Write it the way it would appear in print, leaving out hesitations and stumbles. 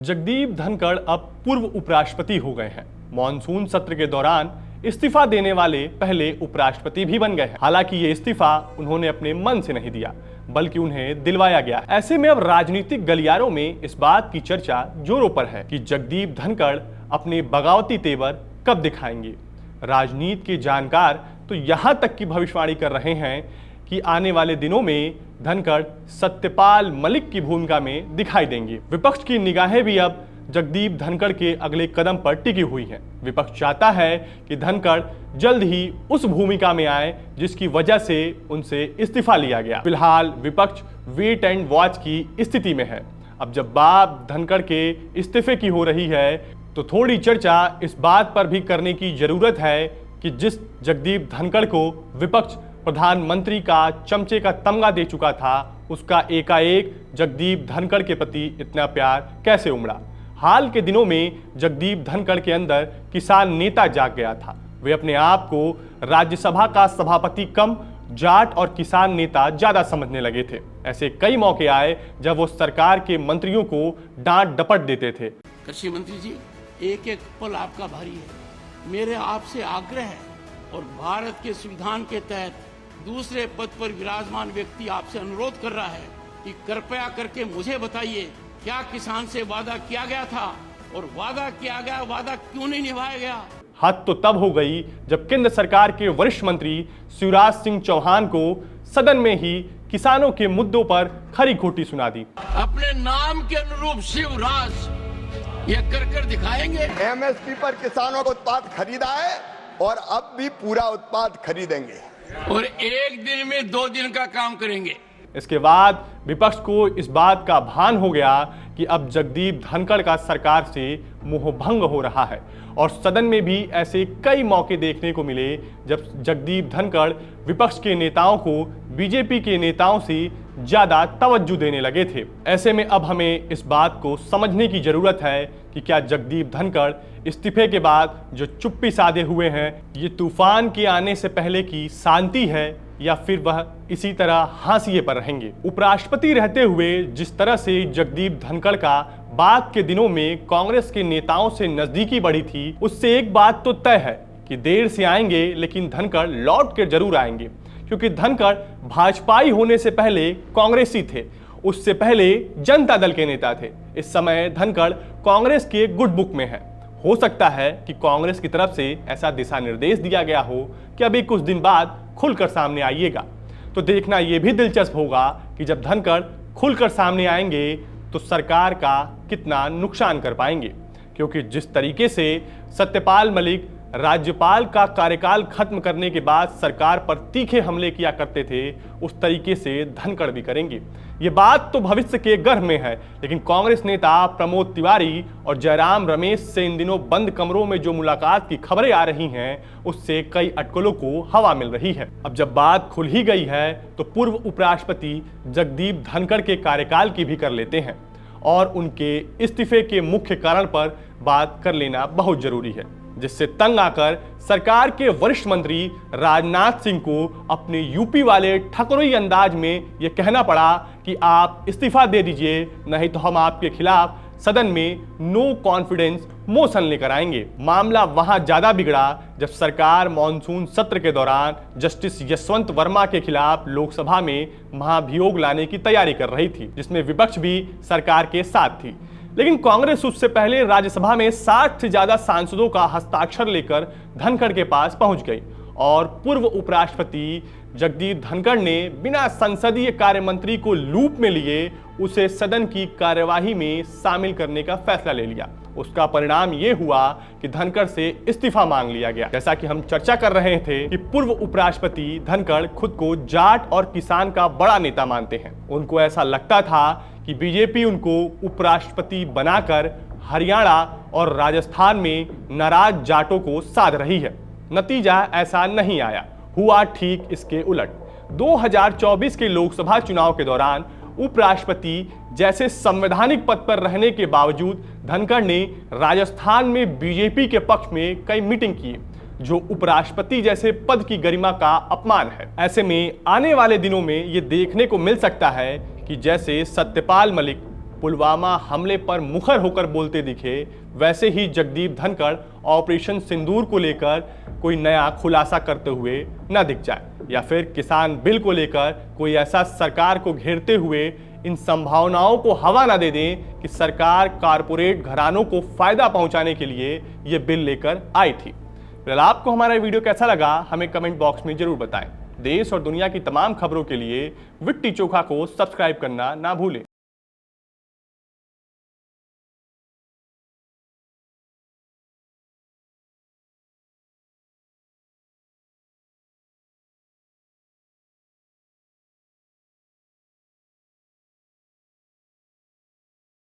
जगदीप धनखड़ अब पूर्व उपराष्ट्रपति हो गए हैं। मॉनसून सत्र के दौरान इस्तीफा देने वाले पहले उपराष्ट्रपति भी बन गए हैं। हालांकि ये इस्तीफा उन्होंने अपने मन से नहीं दिया, बल्कि उन्हें दिलवाया गया। ऐसे में अब राजनीतिक गलियारों में इस बात की चर्चा जोरों पर है कि जगदीप धनखड़ अपने बगावती तेवर कब दिखाएंगे। राजनीति के जानकार तो यहां तक की भविष्यवाणी कर रहे हैं कि आने वाले दिनों में धनखड़ सत्यपाल मलिक की भूमिका में दिखाई देंगे। विपक्ष की निगाहें भी अब जगदीप धनखड़ के अगले कदम पर टिकी हुई हैं। विपक्ष चाहता है कि धनखड़ जल्द ही उस भूमिका में आए जिसकी वजह से उनसे इस्तीफा लिया गया। फिलहाल विपक्ष वेट एंड वॉच की स्थिति में है। अब जब बात धनखड़ के इस्तीफे की हो रही है तो थोड़ी चर्चा इस बात पर भी करने की जरूरत है कि जिस जगदीप धनखड़ को विपक्ष प्रधानमंत्री का चमचे का तमगा दे चुका था, उसका एकाएक जगदीप धनखड़ के प्रति इतना प्यार कैसे उमड़ा। हाल के दिनों में जगदीप धनखड़ के अंदर किसान नेता जाग गया था। वे अपने आप को राज्यसभा का सभापति कम जाट और किसान नेता ज्यादा समझने लगे थे। ऐसे कई मौके आए जब वो सरकार के मंत्रियों को डांट डपट देते थे। कृषि मंत्री जी, एक एक पल आपका भारी है। मेरे आपसे आग्रह है और भारत के संविधान के तहत दूसरे पद पर विराजमान व्यक्ति आपसे अनुरोध कर रहा है कि कृपया करके मुझे बताइए, क्या किसान से वादा किया गया था और वादा किया गया वादा क्यों नहीं निभाया गया। हद तो तब हो गई जब केंद्र सरकार के वरिष्ठ मंत्री शिवराज सिंह चौहान को सदन में ही किसानों के मुद्दों पर खरी खोटी सुना दी। अपने नाम के अनुरूप शिवराज ये कर दिखाएंगे। एमएसपी पर किसानों को उत्पाद खरीदा है और अब भी पूरा उत्पाद खरीदेंगे और एक दिन में 2 दिन का काम करेंगे। इसके बाद विपक्ष को इस बात का भान हो गया कि अब जगदीप धनखड़ का सरकार से मोहभंग हो रहा है और सदन में भी ऐसे कई मौके देखने को मिले जब जगदीप धनखड़ विपक्ष के नेताओं को बीजेपी के नेताओं से ज्यादा तवज्जो देने लगे थे। ऐसे में अब हमें इस बात को समझने की जरूरत है कि क्या जगदीप धनखड़ इस्तीफे के बाद जो चुप्पी साधे हुए हैं, ये तूफान के आने से पहले की शांति है या फिर वह इसी तरह हाशिए पर रहेंगे। उपराष्ट्रपति रहते हुए जिस तरह से जगदीप धनखड़ का बाद के दिनों में कांग्रेस के नेताओं से नजदीकी बढ़ी थी, उससे एक बात तो तय है कि देर से आएंगे लेकिन धनखड़ लौट कर जरूर आएंगे, क्योंकि धनखड़ भाजपाई होने से पहले कांग्रेसी थे। उससे पहले जनता दल के नेता थे। इस समय धनखड़ कांग्रेस के गुड बुक में है। हो सकता है कि कांग्रेस की तरफ से ऐसा दिशा निर्देश दिया गया हो कि अभी कुछ दिन बाद खुलकर सामने आइएगा। तो देखना यह भी दिलचस्प होगा कि जब धनखड़ खुलकर सामने आएंगे तो सरकार का कितना नुकसान कर पाएंगे, क्योंकि जिस तरीके से सत्यपाल मलिक राज्यपाल का कार्यकाल खत्म करने के बाद सरकार पर तीखे हमले किया करते थे, उस तरीके से धनखड़ भी करेंगे। ये बात तो भविष्य के गर्भ में है, लेकिन कांग्रेस नेता प्रमोद तिवारी और जयराम रमेश से इन दिनों बंद कमरों में जो मुलाकात की खबरें आ रही हैं, उससे कई अटकलों को हवा मिल रही है। अब जब बात खुल ही गई है तो पूर्व उपराष्ट्रपति जगदीप धनखड़ के कार्यकाल की भी कर लेते हैं और उनके इस्तीफे के मुख्य कारण पर बात कर लेना बहुत जरूरी है, जिससे तंग आकर सरकार के वरिष्ठ मंत्री राजनाथ सिंह को अपने यूपी वाले ठकुरई अंदाज में यह कहना पड़ा कि आप इस्तीफा दे दीजिए, नहीं तो हम आपके खिलाफ सदन में नो कॉन्फिडेंस मोशन लेकर आएंगे। मामला वहां ज्यादा बिगड़ा जब सरकार मॉनसून सत्र के दौरान जस्टिस यशवंत वर्मा के खिलाफ लोकसभा में महाभियोग लाने की तैयारी कर रही थी, जिसमें विपक्ष भी सरकार के साथ थी। लेकिन कांग्रेस उससे पहले राज्यसभा में 60 से ज्यादा सांसदों का हस्ताक्षर लेकर धनखड़ के पास पहुंच गई और पूर्व उपराष्ट्रपति जगदीप धनखड़ ने बिना संसदीय कार्य मंत्री को लूप में लिए उसे सदन की कार्यवाही में शामिल करने का फैसला ले लिया। उसका परिणाम यह हुआ कि धनखड़ से इस्तीफा मांग लिया गया। जैसा कि हम चर्चा कर रहे थे कि पूर्व उपराष्ट्रपति धनखड़ खुद को जाट और किसान का बड़ा नेता मानते हैं। उनको ऐसा लगता था कि बीजेपी उनको उपराष्ट्रपति बनाकर हरियाणा और राजस्थान में नाराज जाटों को साध रही है। नतीजा ऐसा नहीं आया, हुआ ठीक इसके उलट। 2024 के लोकसभा चुनाव के दौरान उपराष्ट्रपति जैसे संवैधानिक पद पर रहने के बावजूद धनखड़ ने राजस्थान में बीजेपी के पक्ष में कई मीटिंग की, जो उपराष्ट्रपति जैसे पद की गरिमा का अपमान है। ऐसे में आने वाले दिनों में ये देखने को मिल सकता है कि जैसे सत्यपाल मलिक पुलवामा हमले पर मुखर होकर बोलते दिखे, वैसे ही जगदीप धनखड़ ऑपरेशन सिंदूर को लेकर कोई नया खुलासा करते हुए न दिख जाए, या फिर किसान बिल को लेकर कोई ऐसा सरकार को घेरते हुए इन संभावनाओं को हवा ना दे दें कि सरकार कारपोरेट घरानों को फायदा पहुंचाने के लिए यह बिल लेकर आई थी। फिलहाल आपको हमारा वीडियो कैसा लगा हमें कमेंट बॉक्स में जरूर बताएं। देश और दुनिया की तमाम खबरों के लिए विट्टी चोखा को सब्सक्राइब करना ना भूलें।